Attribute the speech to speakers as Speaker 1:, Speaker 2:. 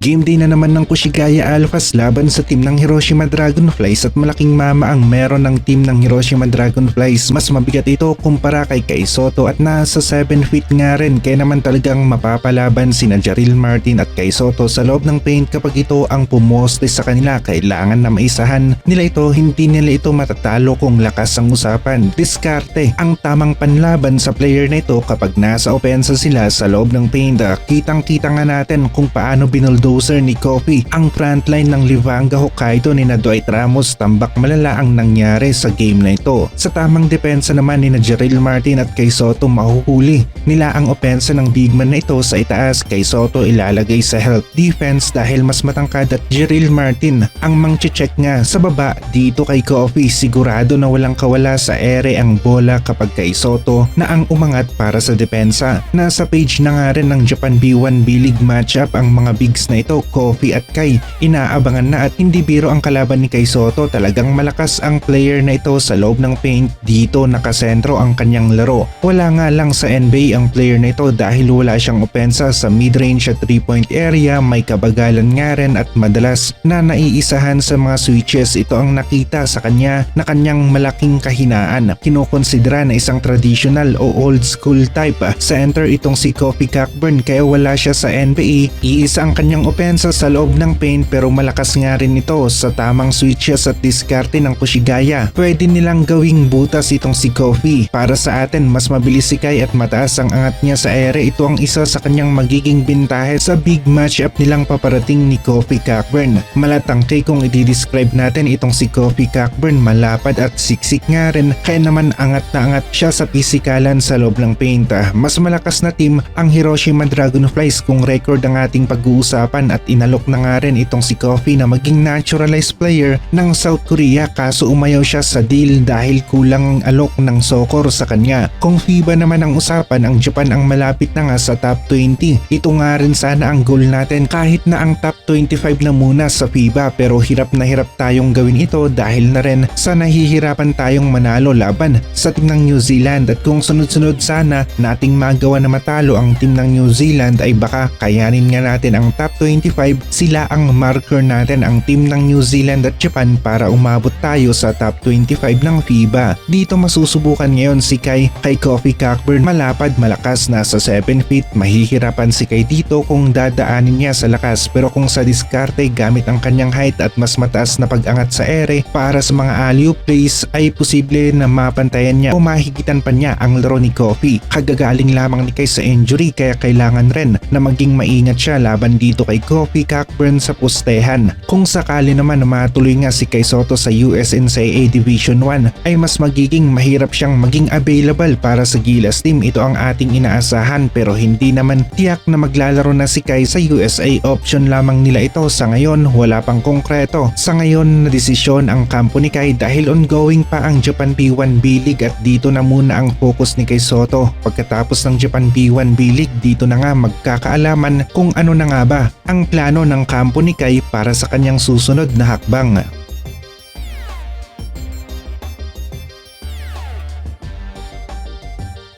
Speaker 1: Game day na naman ng Kushigaya Alphas laban sa team ng Hiroshima Dragonflies at malaking mama ang meron ng team ng Hiroshima Dragonflies. Mas mabigat ito kumpara kay Kai Sotto at nasa 7 feet nga rin, kaya naman talagang mapapalaban sina Jarrell Martin at Kai Sotto sa loob ng paint kapag ito ang pumoste sa kanila. Kailangan na maisahan nila ito, hindi nila ito matatalo kung lakas ang usapan. Diskarte ang tamang panlaban sa player na ito kapag nasa opensa sila sa loob ng paint. Kitang-kita nga natin kung paano binuldozer ni Kofi ang frontline ng Livanga Hokkaido ni na Dwight Ramos. Tambak malala ang nangyari sa game na ito. Sa tamang depensa naman ni na Jarrell Martin at Kai Sotto, mahuhuli nila ang opensa ng bigman na ito sa itaas. Kai Sotto ilalagay sa help defense dahil mas matangkad at Jarrell Martin ang mang-check nga sa baba. Dito kay Kofi sigurado na walang kawala sa ere ang bola kapag Kai Sotto na ang umangat para sa depensa. Nasa page na nga rin ng Japan B1 B-League matchup ang mga bigs na ito, Kofi at Kai. Inaabangan na at hindi biro ang kalaban ni Kai Sotto. Talagang malakas ang player na ito sa loob ng paint. Dito nakasentro ang kanyang laro. Wala nga lang sa NBA ang player na ito dahil wala siyang opensa sa mid-range at 3-point area. May kabagalan nga rin at madalas na naiisahan sa mga switches. Ito ang nakita sa kanya na kanyang malaking kahinaan. Kinukonsidera na isang traditional o old school type center itong si Kofi Cockburn, kaya wala siya sa NBA. Iisa ang kanyang opensa sa loob ng paint pero malakas nga rin ito sa tamang switches at diskarte ng Kushigaya. Pwede nilang gawing butas itong si Kofi. Para sa atin, mas mabilis si Kai at mataas ang angat niya sa ere. Ito ang isa sa kanyang magiging bintahe sa big matchup nilang paparating ni Kofi Cockburn. Malatangke kung i-describe natin itong si Kofi Cockburn, malapad at siksik nga rin, kaya naman angat na angat siya sa pisikalan sa loob ng paint. Mas malakas na team ang Hiroshima Dragonflies kung record ang ating pag-uusapan at inalok na nga rin itong si Kofi na maging naturalized player ng South Korea, kaso umayaw siya sa deal dahil kulang ang alok ng soccer sa kanya. Kung FIBA naman ang usapan, ang Japan ang malapit na nga sa top 20. Ito nga rin sana ang goal natin kahit na ang top 25 na muna sa FIBA, pero hirap na hirap tayong gawin ito dahil na rin sa nahihirapan tayong manalo laban sa team ng New Zealand. At kung sunod-sunod sana nating magawa na matalo ang team ng New Zealand ay baka kayanin nga natin ang top 25. Sila ang marker natin, ang team ng New Zealand at Japan, para umabot tayo sa top 25 ng FIBA. Dito masusubukan ngayon si Kai kay Kofi Cockburn. Malapad, malakas, nasa 7 feet. Mahihirapan si Kai dito kung dadaanin niya sa lakas, pero kung sa diskarte gamit ang kanyang height at mas mataas na pag-angat sa ere para sa mga alley-oop plays ay posible na mapantayan niya o mahigitan pa niya ang laro ni Kofi. Kagagaling lamang ni Kai sa injury kaya kailangan rin na maging maingat siya laban dito kay Kofi Cockburn sa postehan. Kung sakali naman na matuloy nga si Kai Sotto sa USNCAA Division 1 ay mas magiging mahirap siyang maging available para sa Gilas team. Ito ang ating inaasahan pero hindi naman tiyak na maglalaro na si Kai sa USA. Option lamang nila ito sa ngayon, wala pang konkreto sa ngayon na desisyon ang kampo ni Kai dahil ongoing pa ang Japan B1 B-League at dito na muna ang focus ni Kai Sotto. Pagkatapos ng Japan B1 B-League, dito na nga magkakaalaman kung ano na nga ba ang plano ng kampo ni Kai para sa kanyang susunod na hakbang.